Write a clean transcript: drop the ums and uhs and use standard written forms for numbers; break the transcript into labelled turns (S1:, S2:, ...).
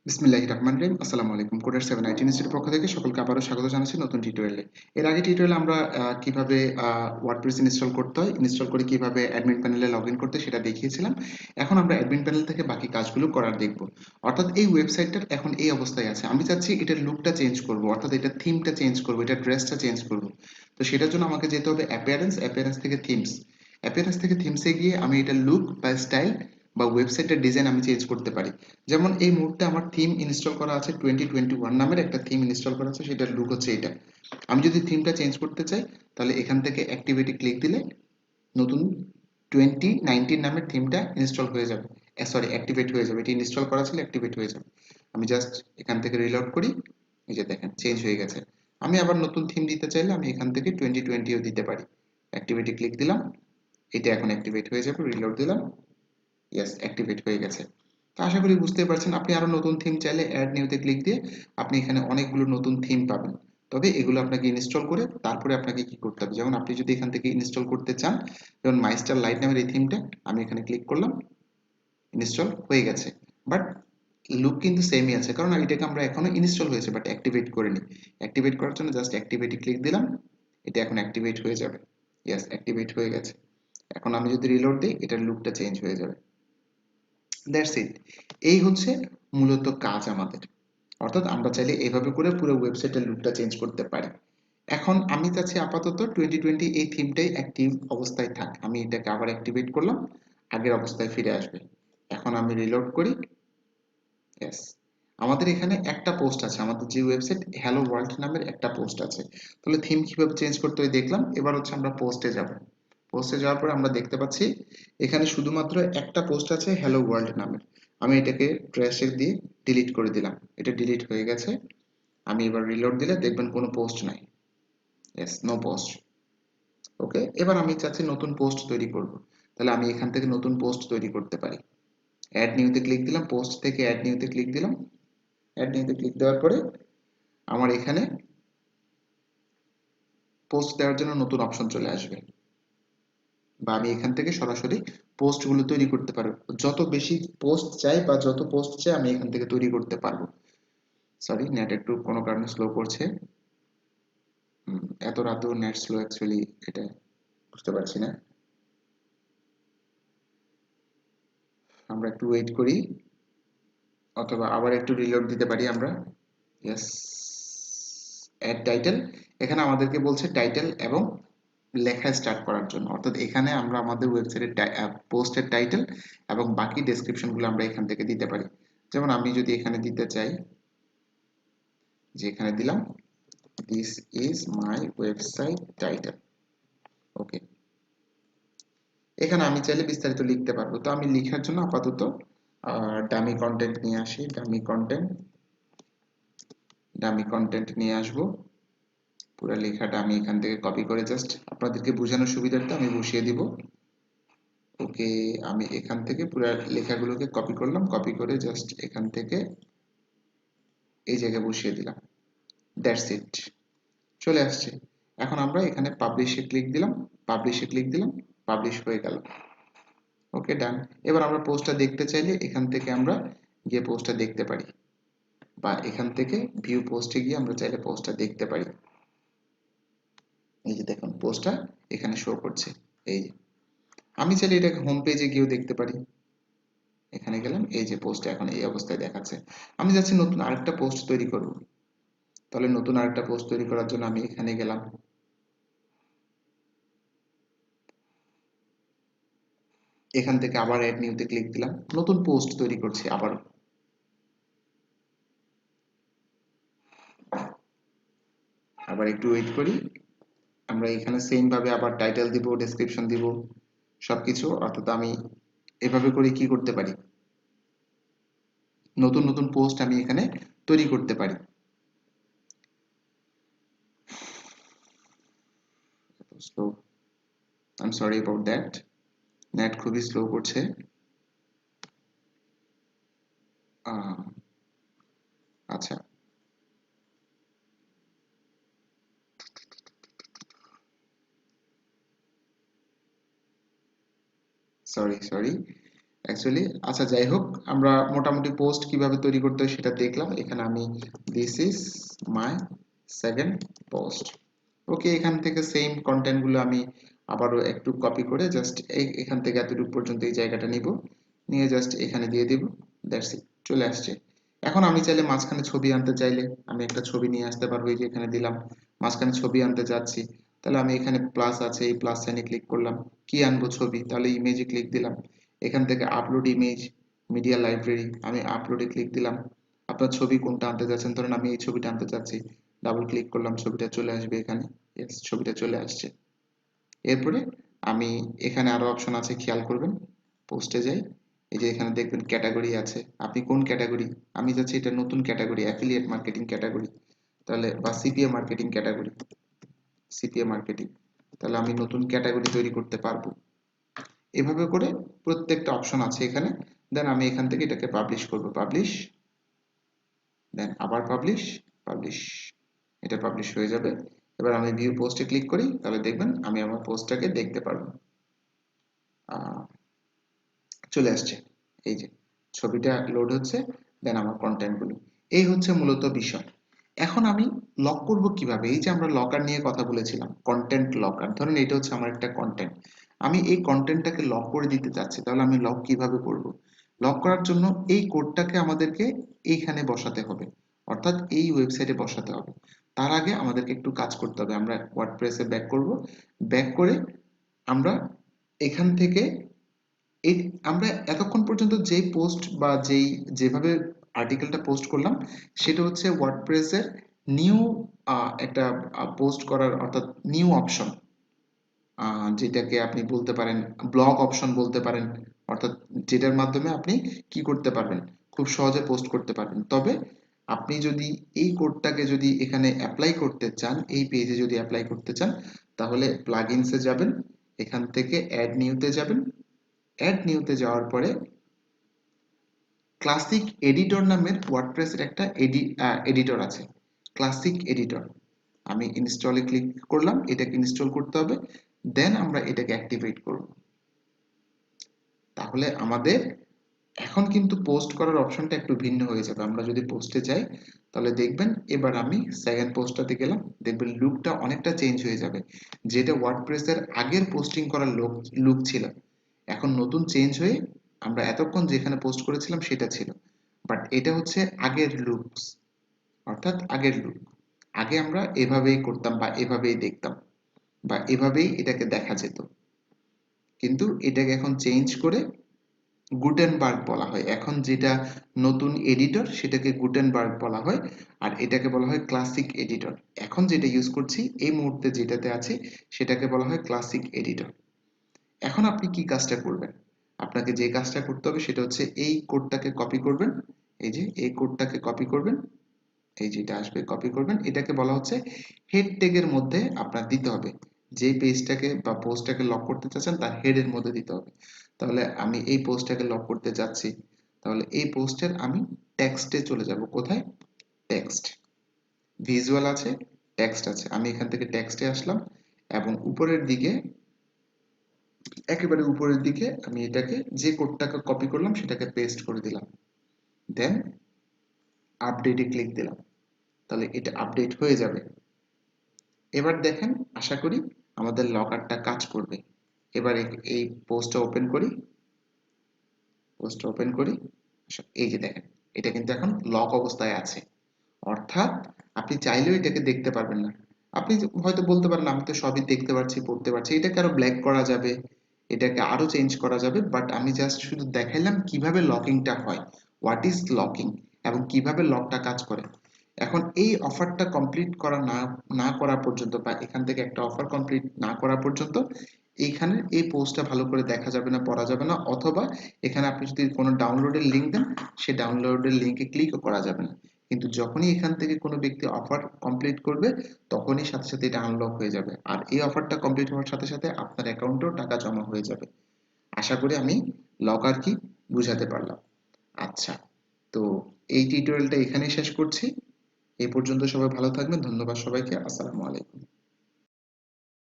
S1: বিসমিল্লাহির রহমানির রহিম। আসসালামু আলাইকুম। কোডার 7 ইনস্টিটিউটের পক্ষ থেকে সকলকে আবারও স্বাগত জানাচ্ছি নতুন টিউটোরিয়ালে। এর আগে টিউটোরিয়ালে আমরা কিভাবে ওয়ার্ডপ্রেস ইনস্টল করতে হয়, ইনস্টল করে কিভাবে অ্যাডমিন প্যানেলে লগইন করতে সেটা দেখিয়েছিলাম। এখন আমরা অ্যাডমিন প্যানেল থেকে বাকি কাজগুলো করার দেখব। অর্থাৎ এই ওয়েবসাইটটার এখন এই অবস্থায় আছে। আমি চাচ্ছি এটার লুকটা চেঞ্জ করব, অর্থাৎ এটার থিমটা চেঞ্জ করব, এটার ড্রেসটা চেঞ্জ করব। তো সেটার জন্য আমাকে যেতে হবে অ্যাপিয়ারেন্স থেকে থিমস। অ্যাপিয়ারেন্স থেকে থিমসে গিয়ে আমি এটার লুক বা স্টাইল বা ওয়েবসাইটের ডিজাইন আমি চেঞ্জ করতে পারি। যেমন এই মুহূর্তে আমার থিম ইনস্টল করা আছে 2021 নামের একটা থিম ইনস্টল করা আছে, সেটার লুক হচ্ছে এটা। আমি যদি থিমটা চেঞ্জ করতে চাই তাহলে এখান থেকে অ্যাক্টিভিটি ক্লিক দিলে নতুন 2019 নামের থিমটা ইনস্টল হয়ে যাবে, সরি অ্যাক্টিভেট হয়ে যাবে। এটি ইনস্টল করা ছিল, অ্যাক্টিভেট হয়ে যাবে। আমি জাস্ট এখান থেকে রিলোড করি, এই যে দেখেন চেঞ্জ হয়ে গেছে। আমি আবার নতুন থিম দিতে চাইলে আমি এখান থেকে 2020ও দিতে পারি। অ্যাক্টিভিটি ক্লিক দিলাম, এটা এখন অ্যাক্টিভেট হয়ে যাবে। রিলোড দিলাম, ইয়েস অ্যাক্টিভেট হয়ে গেছে। তো আশা করি বুঝতে পারছেন। আপনি আরো নতুন থিম চাইলে অ্যাড নিউতে ক্লিক দিয়ে আপনি এখানে অনেকগুলো নতুন থিম পাবেন। তবে এগুলো আপনাকে ইনস্টল করে তারপরে আপনাকে কি করতে হবে, যেমন আপনি যদি এখান থেকে ইনস্টল করতে চান, যেমন মাইস্টার লাইট নামের এই থিমটা আমি এখানে ক্লিক করলাম, ইনস্টল হয়ে গেছে। বাট লুক কিন্তু সেমই আছে, কারণ এটাকে আমরা এখনো ইনস্টল হয়েছে বাট অ্যাক্টিভেট করিনি। অ্যাক্টিভেট করার জন্য জাস্ট অ্যাক্টিভেটে ক্লিক দিলাম, এটা এখন অ্যাক্টিভেট হয়ে যাবে। ইয়েস অ্যাক্টিভেট হয়ে গেছে। এখন আমি যদি রিলোড দিই এটার লুকটা চেঞ্জ হয়ে যাবে। That's it. এই হচ্ছে মূলত কাজ আমাদের। অর্থাৎ আমরা চাইলে এভাবে করে পুরো ওয়েবসাইটের লুকটা চেঞ্জ করতে পারি। এখন আমি চাচ্ছি আপাতত 2020 এই থিমটাই অ্যাক্টিভ অবস্থায় থাক। আমি এটাকে আবার অ্যাক্টিভেট করলাম, আগের অবস্থায় ফিরে আসবে। এখন আমি রিলোড করি, ইয়েস। আমাদের এখানে একটা পোস্ট আছে, আমাদের যে ওয়েবসাইট হ্যালো ওয়ার্ল্ড নামের একটা পোস্ট আছে। তাহলে থিম কিভাবে চেঞ্জ করতে হয় দেখলাম। এবার হচ্ছে আমরা পোস্টে যাব। পোস্টে যাওয়ার পরে আমরা দেখতে পাচ্ছি এখানে শুধুমাত্র একটা পোস্ট আছে হ্যালো ওয়ার্ল্ড নামের। আমি এটাকে ট্র্যাশে দিয়ে ডিলিট করে দিলাম, এটা ডিলিট হয়ে গেছে। আমি এবার রিলোড দিলে দেখবেন কোনো পোস্ট নাই। Yes, no post. ওকে, এবার আমি চাচ্ছি নতুন পোস্ট তৈরি করব। তাহলে আমি এখান থেকে নতুন পোস্ট তৈরি করতে পারি। অ্যাড নিউতে ক্লিক দিলাম, পোস্ট থেকে অ্যাড নিউতে ক্লিক দিলাম। অ্যাড নিউতে ক্লিক দেওয়ার পরে আমার এখানে পোস্ট দেওয়ার জন্য নতুন অপশন চলে আসবে, বা আমি এখান থেকে সরাসরি পোস্টগুলো তৈরি করতে পারবো। যত বেশি পোস্ট চাই বা যত পোস্ট চাই আমি এখান থেকে তৈরি করতে পারবো। সরি, নেট একটু কোনো কারণে স্লো করছে। এত রাতেও নেট স্লো অ্যাকচুয়ালি, এটা বুঝতে পারছি না। আমরা একটু ওয়েট করি, অথবা আবার একটু রিলোড দিতে পারি আমরা। Yes, add title. এখানে আমাদেরকে বলছে টাইটেল এবং লেখা স্টার্ট করার জন্য। অর্থাৎ এখানে আমরা আমাদের ওয়েবসাইটের পোস্টের টাইটেল এবং বাকি ডেসক্রিপশনগুলো আমরা এখান থেকে দিতে পারি। যেমন আমি যদি এখানে দিতে চাই, যে এখানে দিলাম this is my website title. Okay, এখানে আমি চাইলে বিস্তারিত লিখতে পারবো। তো আমি লেখার জন্য আপাতত ডামি কন্টেন্ট নিয়ে আসি। ডামি কন্টেন্ট নিয়ে আসবো। পুরো লেখাটা আমি এখান থেকে কপি করে জাস্ট আপনাদেরকে বোঝানোর সুবিধার্থে আমি বসিয়ে দিব। ওকে, আমি এখান থেকে পুরো লেখাগুলোকে কপি করলাম, কপি করে জাস্ট এখান থেকে এই জায়গায় বসিয়ে দিলাম। দ্যাটস ইট, চলে আসছে। এখন আমরা এখানে পাবলিশে ক্লিক দিলাম, পাবলিশ হয়ে গেল। ওকে, ডান। এবার আমরা পোস্টটা দেখতে চাইলে এখান থেকে আমরা গিয়ে পোস্টটা দেখতে পারি, বা এখান থেকে ভিউ পোস্টে গিয়ে আমরা চাইলে পোস্টটা দেখতে পারি। এই যে দেখুন পোস্টটা এখানে শো করছে। এই যে আমি চাইলে এটাকে হোম পেজে গিয়েও দেখতে পারি। এখানে গেলাম, এই যে পোস্টটা এখন এই অবস্থায় দেখাচ্ছে। আমি যাচ্ছি নতুন আরেকটা পোস্ট তৈরি করব। তাহলে নতুন আরেকটা পোস্ট তৈরি করার জন্য আমি এখানে গেলাম, এখান থেকে আবার অ্যাড নিউতে ক্লিক দিলাম, নতুন পোস্ট তৈরি করছি আবারও। আবার একটু ওয়েট করি, আমরা এখানে সেম ভাবে আবার টাইটেল দিব, ডেসক্রিপশন দিব, সবকিছু। অর্থাৎ আমি এভাবে করে কি করতে পারি, নতুন নতুন পোস্ট আমি এখানে তৈরি করতে পারি। Slow, I am sorry about that. Net খুবই স্লো করছে। আচ্ছা, সরি। অ্যাকচুয়ালি আচ্ছা যাই হোক, আমরা মোটামুটি পোস্ট কিভাবে তৈরি করতে হয় সেটা দেখলাম। এখানে আমি this is my second post. Okay, এখান থেকে সেম কন্টেন্ট গুলো আমি আবারও একটু কপি করে জাস্ট এখান থেকে এতটুকু পর্যন্ত এই জায়গাটা নিব, নিয়ে জাস্ট এখানে দিয়ে দিব। দ্যাটস ইট, চলে আসছে। এখন আমি চাইলে মাঝখানে ছবি আনতে চাইলে আমি একটা ছবি নিয়ে আসতে পারবো। এই যে এখানে দিলাম, মাঝখানে ছবি আনতে যাচ্ছি, তাহলে আমি এখানে প্লাস আছে, এই প্লাস সাইনে ক্লিক করলাম। কি আনবো? ছবি, তাহলে ইমেজে ক্লিক দিলাম। এখান থেকে আপলোড ইমেজ, মিডিয়া লাইব্রেরি, আমি আপলোডে ক্লিক দিলাম। আপনার ছবি কোনটা আনতে যাচ্ছেন, ধরেন আমি এই ছবিটা আনতে চাচ্ছি, ডাবল ক্লিক করলাম, ছবিটা চলে আসবে এখানে। ইয়েস, ছবিটা চলে আসছে। এরপরে আমি এখানে আরো অপশন আছে, খেয়াল করবেন। পোস্টে যাই, এই যে এখানে দেখবেন ক্যাটাগরি আছে, আপনি কোন ক্যাটাগরি। আমি যাচ্ছি এটা নতুন ক্যাটাগরি, অ্যাফিলিয়েট মার্কেটিং ক্যাটাগরি, তাহলে বা CPA marketing category, CPA marketing, তাহলে আমি নতুন ক্যাটাগরি তৈরি করতে পারবো। এভাবে করে প্রত্যেকটা অপশন আছে এখানে। দেন আমি এখান থেকে এটাকে পাবলিশ করব, পাবলিশ, দেন আবার পাবলিশ, পাবলিশ, এটা পাবলিশ হয়ে যাবে। এবার আমি ভিউ পোস্টে ক্লিক করি, তাহলে দেখবেন আমি আমার পোস্টটাকে দেখতে পারবো। চলে আসছে, এই যে ছবিটা লোড হচ্ছে, দেন আমার কন্টেন্ট গুলো। এই হচ্ছে মূলত বিষয়। এখন আমি লক করব কিভাবে? এই যে আমরা লকার নিয়ে কথা বলেছিলাম, কন্টেন্ট লকার, ধরেন এটা হচ্ছে আমার একটা কন্টেন্ট, আমি এই কন্টেন্টটাকে লক করে দিতে চাচ্ছি, তাহলে আমি লক কিভাবে করব? লক করার জন্য এই কোডটাকে আমাদেরকে এইখানে বসাতে হবে, অর্থাৎ এই ওয়েবসাইটে বসাতে হবে। তার আগে আমাদেরকে একটু কাজ করতে হবে। আমরা ওয়ার্ডপ্রেসে ব্যাক করব, ব্যাক করে আমরা এখান থেকে এই আমরা এতক্ষণ পর্যন্ত যেই পোস্ট বা যেভাবে আর্টিকেলটা পোস্ট করলাম, সেটা হচ্ছে ওয়ার্ডপ্রেসের নিউ একটা পোস্ট করার, অর্থাৎ নিউ অপশন, যেটাকে আপনি বলতে পারেন ব্লগ অপশন বলতে পারেন, অর্থাৎ যেটার মাধ্যমে আপনি কি করতে পারবেন, খুব সহজে পোস্ট করতে পারবেন। তবে আপনি যদি এই কোডটাকে যদি এখানে অ্যাপ্লাই করতে চান, এই পেজে যদি অ্যাপ্লাই করতে চান, তাহলে প্লাগইনসে যাবেন, এখান থেকে অ্যাড নিউতে যাবেন। অ্যাড নিউতে যাওয়ার পরে ক্লাসিক এডিটর নামের ওয়ার্ডপ্রেসের একটা এডিটর আছে, ক্লাসিক এডিটর। আমি ইনস্টলে ক্লিক করলাম, এটাকে ইনস্টল করতে হবে, দেন আমরা এটাকে অ্যাক্টিভেট করব। তাহলে আমাদের এখন কিন্তু পোস্ট করার অপশনটা একটু ভিন্ন হয়ে যাবে। আমরা যদি পোস্টে যাই, তাহলে দেখবেন, এবার আমি সেকেন্ড পোস্টটাতে গেলাম, দেখবেন লুকটা অনেকটা চেঞ্জ হয়ে যাবে। যেটা ওয়ার্ডপ্রেসের আগের পোস্টিং করার লুক ছিল, এখন নতুন চেঞ্জ হয়ে আমরা এতক্ষণ যেখানে পোস্ট করেছিলাম সেটা ছিল, বাট এটা হচ্ছে আগের লুকস, অর্থাৎ আগের লুক। আগে আমরা এভাবেই করতাম বা এভাবেই দেখতাম বা এভাবেই এটাকে দেখা যেত, কিন্তু এটাকে এখন চেঞ্জ করে গুটেনবার্গ বলা হয়। এখন যেটা নতুন এডিটর সেটাকে গুটেনবার্গ বলা হয়, আর এটাকে বলা হয় ক্লাসিক এডিটর। এখন যেটা ইউজ করছি, এই মুহূর্তে যেটাতে আছি, সেটাকে বলা হয় ক্লাসিক এডিটর। এখন আপনি কি কাজটা করবেন? আপনাকে যে কাজটা করতে হবে সেটা হচ্ছে এই কোডটাকে কপি করবেন, এই যে এই কোডটাকে কপি করবেন, এই যেটা আসবে কপি করবেন, এটাকে বলা হচ্ছে হেড ট্যাগের মধ্যে আপনার দিতে হবে। যে পেজটাকে বা পোস্টটাকে লক করতে চাচ্ছেন তার হেডের মধ্যে দিতে হবে। তাহলে আমি এই পোস্টটাকে লক করতে যাচ্ছি, তাহলে এই পোস্টের আমি টেক্সটে চলে যাব। কোথায়? টেক্সট, ভিজুয়াল আছে, টেক্সট আছে, আমি এখান থেকে টেক্সটে আসলাম এবং উপরের দিকে, একেবারে উপরের দিকে আমি এটাকে যে কোডটাকে কপি করলাম সেটাকে পেস্ট করে দিলাম, দেন আপডেটে ক্লিক দিলাম, তাহলে এটা আপডেট হয়ে যাবে। এবার দেখেন, আশা করি আমাদের লকারটা কাজ করবে। এবার এই পোস্টটা ওপেন করি, পোস্টটা ওপেন করি, এই যে দেখেন, এটা কিন্তু এখন লক অবস্থায় আছে। অর্থাৎ আপনি চাইলেও এটাকে দেখতে পারবেন না। আপনি হয়তো বলতে পারেন আমি তো সবই দেখতে পাচ্ছি, পড়তে পারছি, এটাকে আরো ব্ল্যাক করা যাবে, এটাকে আরো চেঞ্জ করা যাবে, বাট আমি জাস্ট শুধু দেখাইলাম কিভাবে লকিংটা হয়, হোয়াট ইজ লকিং, এবং কিভাবে লকটা কাজ করে। এখন এই অফারটা কমপ্লিট করা না করা পর্যন্ত, বা এখান থেকে একটা অফার কমপ্লিট না করা পর্যন্ত এইখানে এই পোস্টটা ভালো করে দেখা যাবে না, পড়া যাবে না, অথবা এখানে আপনি যদি কোনো ডাউনলোডের লিঙ্ক দেন, সেই ডাউনলোডের লিঙ্কে ক্লিকও করা যাবে না। কিন্তু যখনই এখান থেকে কোনো ব্যক্তি অফার কমপ্লিট করবে, তখনই সাথে সাথে এটা আনলক হয়ে যাবে, আর এই অফারটা কমপ্লিট হওয়ার সাথে সাথে আপনার অ্যাকাউন্টেও টাকা জমা হয়ে যাবে। আশা করি আমি লকার কি বুঝাতে পারলাম। আচ্ছা, তো এই টিউটোরিয়ালটা এখানেই শেষ করছি। এই পর্যন্ত সবাই ভালো থাকবেন, ধন্যবাদ সবাইকে, আসসালামু আলাইকুম।